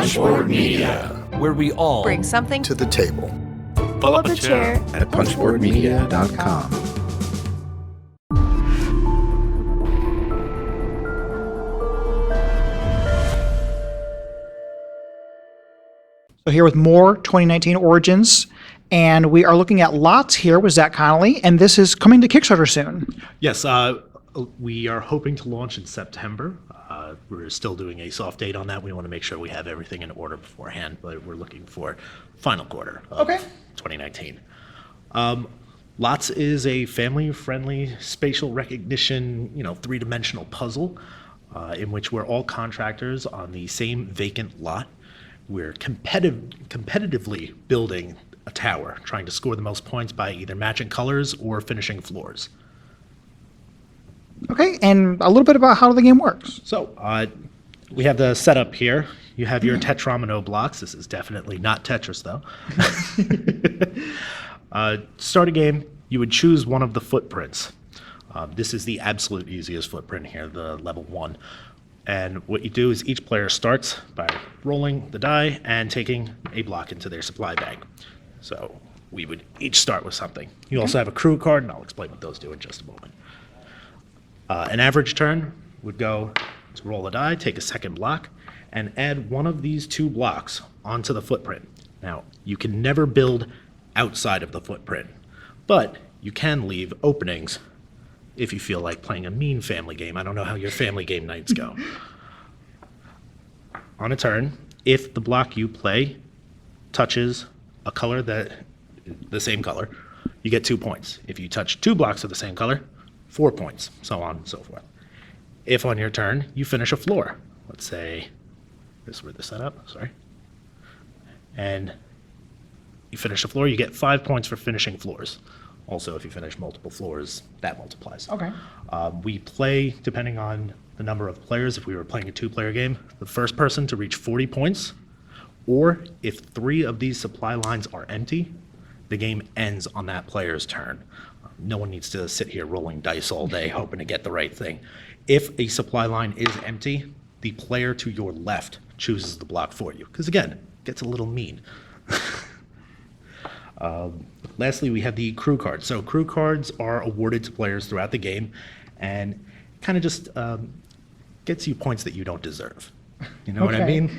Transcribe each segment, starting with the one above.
Punchboard Media, where we all bring something to the table. Pull up a chair at punchboardmedia.com. So here with more 2019 Origins, and we are looking at Lots here with Zach Connolly, and this is coming to Kickstarter soon. Yes, we are hoping to launch in September. We're still doing a soft date on that. We want to make sure we have everything in order beforehand, but we're looking for final quarter of 2019. Lots is a family-friendly spatial recognition, three-dimensional puzzle in which we're all contractors on the same vacant lot. We're competitively building a tower, trying to score the most points by either matching colors or finishing floors. Okay, and a little bit about how the game works. So we have the setup here. You have your Tetramino blocks. This is definitely not Tetris, though. Start a game, you would choose one of the footprints. This is the absolute easiest footprint here, the level 1. And what you do is each player starts by rolling the die and taking a block into their supply bag. So we would each start with something. You also have a crew card, and I'll explain what those do in just a moment. An average turn would go to roll a die, take a second block, and add one of these 2 blocks onto the footprint. Now, you can never build outside of the footprint, but you can leave openings if you feel like playing a mean family game. I don't know how your family game nights go. On a turn, if the block you play touches a color the same color, you get 2 points. If you touch 2 blocks of the same color, 4 points, so on and so forth. If on your turn you finish a floor, let's say this is where the setup, and you finish a floor, you get 5 points for finishing floors. Also, if you finish multiple floors, that multiplies. Okay. We play, depending on the number of players, if we were playing a 2-player game, the first person to reach 40 points, or if 3 of these supply lines are empty, the game ends on that player's turn. No one needs to sit here rolling dice all day hoping to get the right thing. If a supply line is empty, the player to your left chooses the block for you, because again, it gets a little mean. Lastly, we have the crew cards. So crew cards are awarded to players throughout the game and kind of just gets you points that you don't deserve. You know what I mean?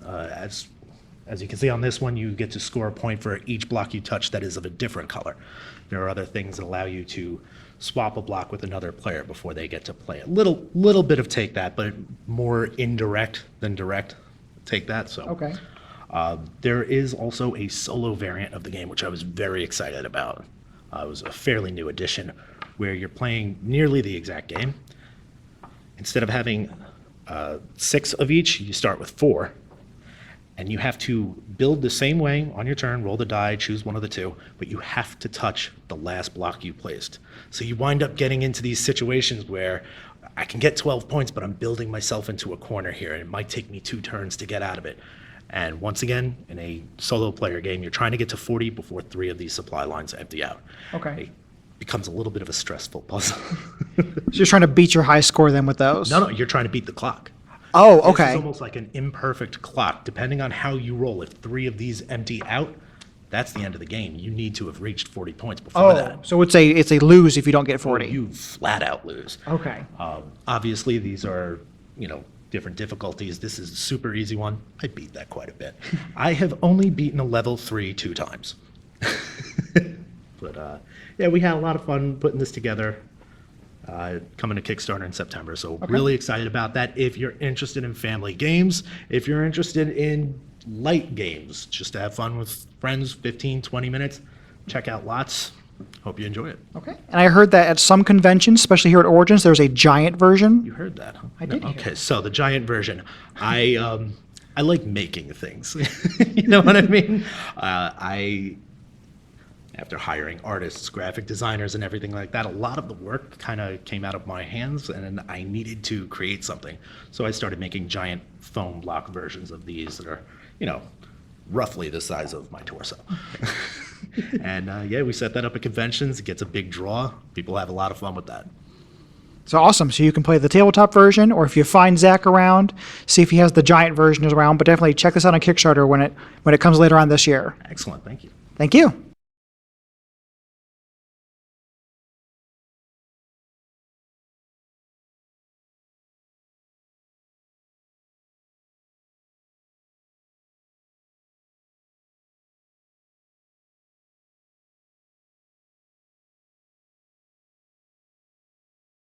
As you can see on this one, you get to score a point for each block you touch that is of a different color. There are other things that allow you to swap a block with another player before they get to play it. Little bit of take that, but more indirect than direct take that. So there is also a solo variant of the game, which I was very excited about. It was a fairly new addition where you're playing nearly the exact game. Instead of having 6 of each, you start with 4. And you have to build the same way on your turn, roll the die, choose one of the 2, but you have to touch the last block you placed. So you wind up getting into these situations where I can get 12 points, but I'm building myself into a corner here, and it might take me 2 turns to get out of it. And once again, in a solo player game, you're trying to get to 40 before 3 of these supply lines empty out. Okay. It becomes a little bit of a stressful puzzle. So you're trying to beat your high score then with those? No, you're trying to beat the clock. Oh, okay. This is almost like an imperfect clock. Depending on how you roll, if 3 of these empty out, that's the end of the game. You need to have reached 40 points before that. So it's a lose if you don't get 40. You flat out lose. Okay. Obviously, these are, different difficulties. This is a super easy one. I beat that quite a bit. I have only beaten a level 3 2 times. But we had a lot of fun putting this together. Coming to Kickstarter in September, so really excited about that. If you're interested in family games, if you're interested in light games, just to have fun with friends, 15, 20 minutes, check out Lots. Hope you enjoy it. Okay. And I heard that at some conventions, especially here at Origins, there's a giant version. You heard that, huh? I did hear Okay, so the giant version. I like making things. You know what I mean? After hiring artists, graphic designers, and everything like that, a lot of the work kind of came out of my hands, and I needed to create something. So I started making giant foam block versions of these that are, roughly the size of my torso. And we set that up at conventions. It gets a big draw. People have a lot of fun with that. So awesome. So you can play the tabletop version, or if you find Zach around, see if he has the giant version around. But definitely check this out on Kickstarter when it comes later on this year. Excellent. Thank you. Thank you.